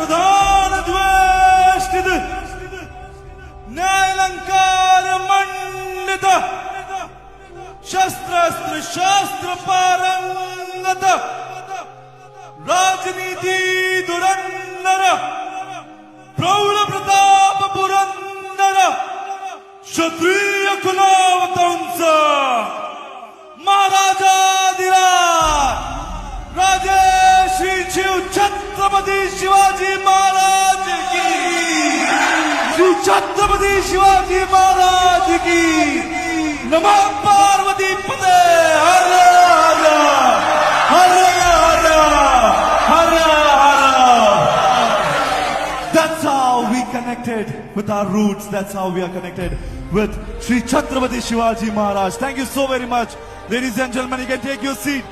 ಪ್ರಧಾನ ದ್ವೇಷ್ಟಿದ ನ್ಯಾಯಾಲಂಕಾರ ಮಂಡಿತ ಶಸ್ತ್ರಾಸ್ತ್ರ ಶಾಸ್ತ್ರ ಪಾರಂಗತ ರಾಜನೀತಿ ದುರಂದರ ಪ್ರೌಢ ಪ್ರತಾಪ ಪುರಂದರ ಕ್ಷತ್ರಿಯ ಕುಲಾವತಂಸ महाराजाधिराज राजे श्री शिव छत्रपति शिवाजी महाराज की, श्री छत्रपति शिवाजी महाराज की। नमः पार्वती पते हर हर हर हर हर हर। That's how we connected with our roots. That's how we are connected with Shri Chhatrapati Shivaji Maharaj. Thank you so very much. Ladies and gentlemen, you can take your seat.